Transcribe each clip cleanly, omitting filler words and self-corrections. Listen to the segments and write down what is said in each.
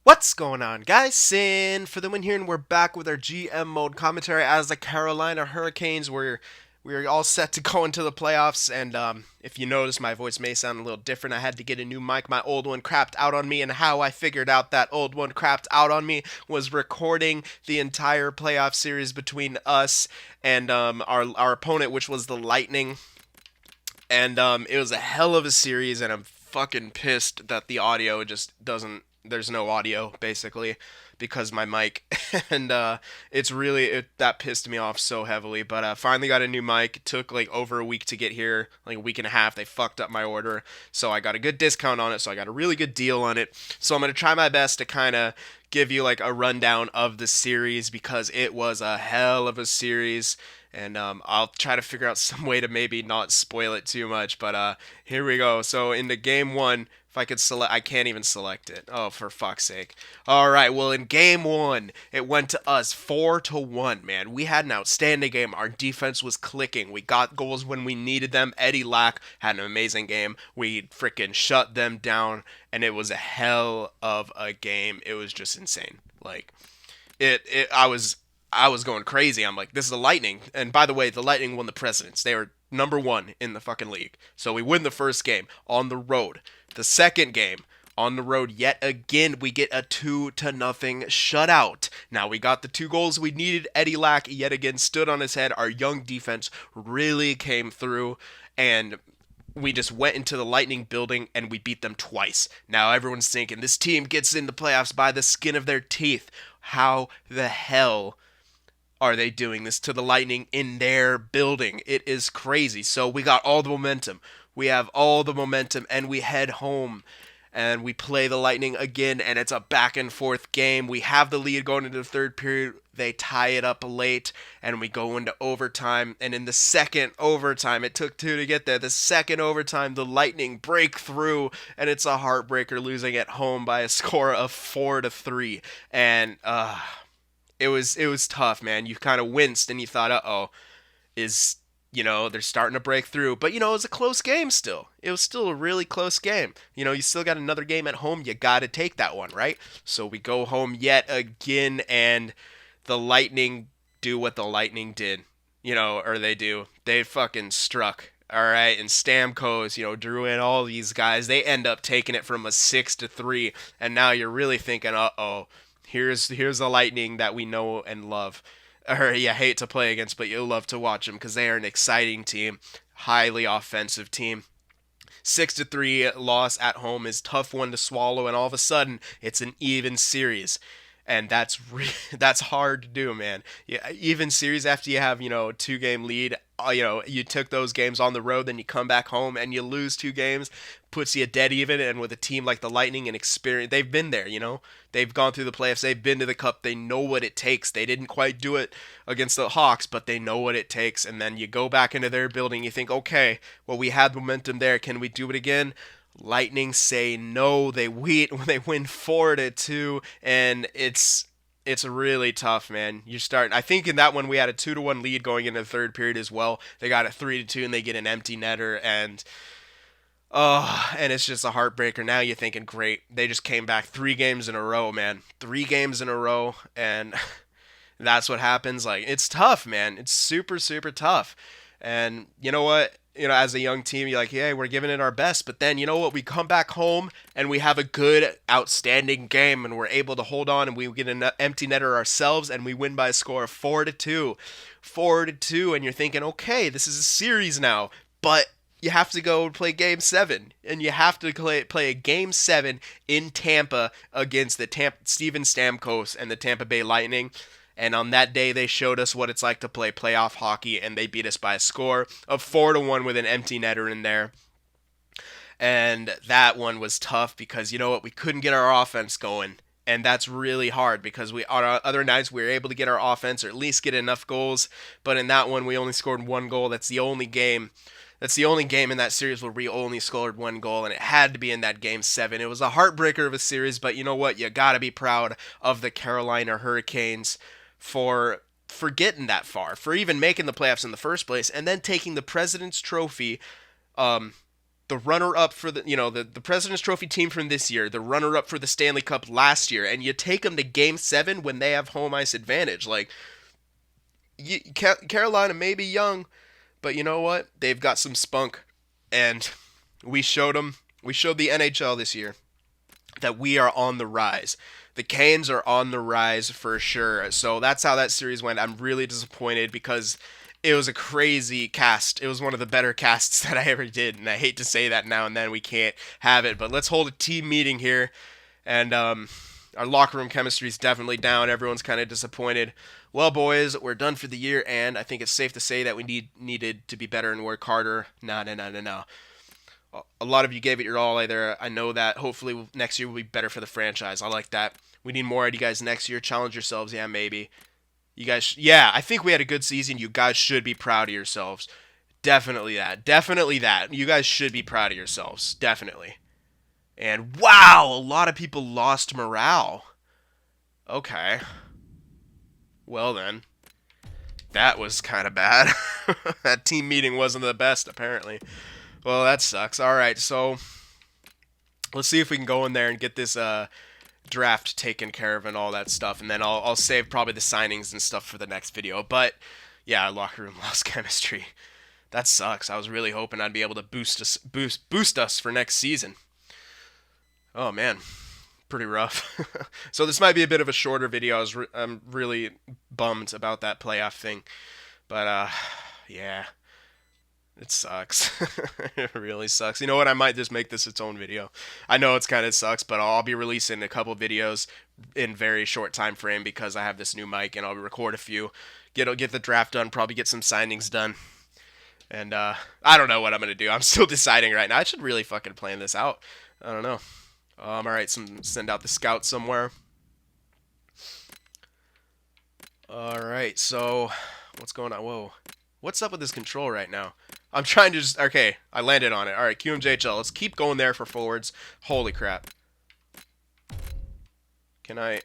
What's going on, guys? Cyn for the win here, and we're back with our GM mode commentary as the Carolina Hurricanes. We're all set to go into the playoffs, and if you notice, my voice may sound a little different. I had to get a new mic. My old one crapped out on me, and how I figured out that old one crapped out on me was recording the entire playoff series between us and our opponent, which was the Lightning. And it was a hell of a series, and I'm fucking pissed that the audio just doesn't. There's no audio basically because my mic, and it's really that pissed me off so heavily. But finally got a new mic. It took like over a week to get here, like a week and a half. They fucked up my order, so I got a good discount on it. So I got a really good deal on it. So I'm gonna try my best to kind of give you like a rundown of the series because it was a hell of a series, and I'll try to figure out some way to maybe not spoil it too much. But here we go. So in the game one, if I could select, I can't even select it. Oh, for fuck's sake! All right. Well, in game one, it went to us 4-1. Man, we had an outstanding game. Our defense was clicking. We got goals when we needed them. Eddie Lack had an amazing game. We freaking shut them down, and it was a hell of a game. It was just insane. Like I was going crazy. I'm like, this is the Lightning. And by the way, the Lightning won the Presidents. They were number one in the fucking league. So we win the first game on the road. The second game on the road, yet again, we get a 2-0 shutout. Now we got the 2 goals we needed. Eddie Lack yet again stood on his head. Our young defense really came through, and we just went into the Lightning building and we beat them twice. Now everyone's thinking this team gets in the playoffs by the skin of their teeth. How the hell are they doing this to the Lightning in their building? It is crazy. So we got all the momentum. We have all the momentum, and we head home, and we play the Lightning again, and it's a back and forth game. We have the lead going into the third period. They tie it up late, and we go into overtime. And in the second overtime, it took 2 to get there. The second overtime, the Lightning break through, and it's a heartbreaker, losing at home by a score of 4-3. And it was tough, man. You kind of winced, and you thought, uh-oh, is they're starting to break through. But, it was a close game still. It was still a really close game. You still got another game at home. You got to take that one, right? So we go home yet again, and the Lightning do what the Lightning did, or they do. They fucking struck. All right, and Stamkos, drew in all these guys. They end up taking it from a 6-3, and now you're really thinking, uh-oh, here's the Lightning that we know and love. Or you hate to play against, but you love to watch them because they are an exciting team, highly offensive team. 6-3 loss at home is a tough one to swallow, and all of a sudden it's an even series, and that's hard to do, man. Yeah, even series after you have 2-game lead. You took those games on the road, then you come back home and you lose 2 games, puts you dead even. And with a team like the Lightning and experience, they've been there. They've gone through the playoffs, they've been to the Cup, they know what it takes. They didn't quite do it against the Hawks, but they know what it takes. And then you go back into their building, you think, okay, well, we had momentum there, can we do it again? Lightning say no. They win 4-2, and it's really tough, man. I think in that one we had a 2-1 lead going into the third period as well. They got a 3-2, and they get an empty netter, and and it's just a heartbreaker. Now you're thinking, great, they just came back 3 games in a row, man. 3 games in a row, and that's what happens. Like, it's tough, man. It's super, super tough. And you know what? As a young team, you're like, yeah, we're giving it our best. But then, you know what? We come back home and we have a good, outstanding game, and we're able to hold on, and we get an empty netter ourselves, and we win by a score of 4-2. 4-2, and you're thinking, okay, this is a series now. But you have to go play Game 7, and you have to play a Game 7 in Tampa against the Steven Stamkos and the Tampa Bay Lightning. And on that day, they showed us what it's like to play playoff hockey, and they beat us by a score of 4-1 with an empty netter in there. And that one was tough because, you know what, we couldn't get our offense going. And that's really hard because on other nights we were able to get our offense or at least get enough goals. But in that one, we only scored 1 goal. That's the only game in that series where we only scored 1 goal, and it had to be in that Game 7. It was a heartbreaker of a series, but you know what? You got to be proud of the Carolina Hurricanes for getting that far, for even making the playoffs in the first place, and then taking the President's Trophy, the runner-up for the President's Trophy team from this year, the runner-up for the Stanley Cup last year, and you take them to Game 7 when they have home ice advantage. Like, Carolina may be young, but you know what? They've got some spunk, and we showed the NHL this year that we are on the rise. The Canes are on the rise for sure. So that's how that series went. I'm really disappointed because it was a crazy cast. It was one of the better casts that I ever did, and I hate to say that now and then we can't have it, but let's hold a team meeting here, and our locker room chemistry is definitely down. Everyone's kind of disappointed. Well, boys, we're done for the year, and I think it's safe to say that we needed to be better and work harder. No. A lot of you gave it your all there. I know that. Hopefully next year will be better for the franchise. I like that. We need more out of you guys next year. Challenge yourselves. Yeah, maybe. You guys, I think we had a good season. You guys should be proud of yourselves. Definitely that. You guys should be proud of yourselves. Definitely. And wow, a lot of people lost morale. Okay. Well then. That was kind of bad. That team meeting wasn't the best, apparently. Well, that sucks. Alright, so let's see if we can go in there and get this draft taken care of and all that stuff. And then I'll save probably the signings and stuff for the next video. But, yeah, locker room lost chemistry. That sucks. I was really hoping I'd be able to boost us for next season. Oh, man. Pretty rough. So this might be a bit of a shorter video. I'm really bummed about that playoff thing. But, yeah. It sucks. It really sucks. You know what? I might just make this its own video. I know it's kind of sucks, but I'll be releasing a couple videos in very short time frame because I have this new mic, and I'll record a few. Get the draft done, probably get some signings done. And I don't know what I'm going to do. I'm still deciding right now. I should really fucking plan this out. I don't know. All right, send out the scout somewhere. All right, so what's going on? Whoa. What's up with this control right now? I'm trying to just... Okay, I landed on it. All right, QMJHL. Let's keep going there for forwards. Holy crap. Can I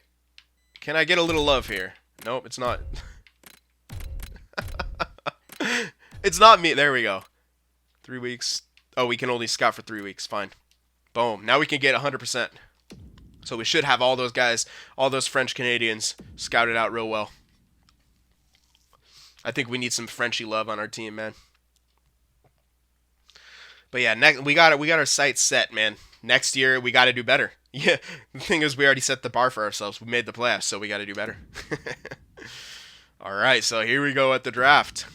get a little love here? Nope, it's not. It's not me. There we go. 3 weeks. Oh, we can only scout for 3 weeks. Fine. Boom. Now we can get 100%. So we should have all those guys, all those French Canadians scouted out real well. I think we need some Frenchy love on our team, man. But yeah, we got our sights set, man. Next year we got to do better. Yeah, the thing is, we already set the bar for ourselves. We made the playoffs, so we got to do better. All right, so here we go at the draft.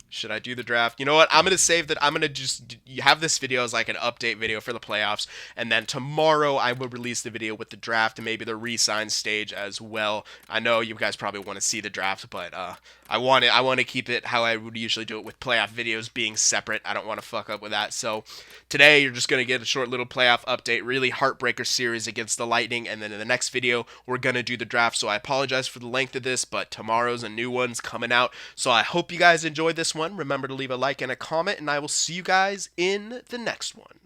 Should I do the draft? You know what? I'm going to save that. I'm going to just have this video as like an update video for the playoffs. And then tomorrow I will release the video with the draft and maybe the re-sign stage as well. I know you guys probably want to see the draft, but I want to keep it how I would usually do it with playoff videos being separate. I don't want to fuck up with that. So today you're just going to get a short little playoff update, really heartbreaker series against the Lightning. And then in the next video, we're going to do the draft. So I apologize for the length of this, but tomorrow's a new one's coming out. So I hope you guys enjoyed this one. Remember to leave a like and a comment, and I will see you guys in the next one.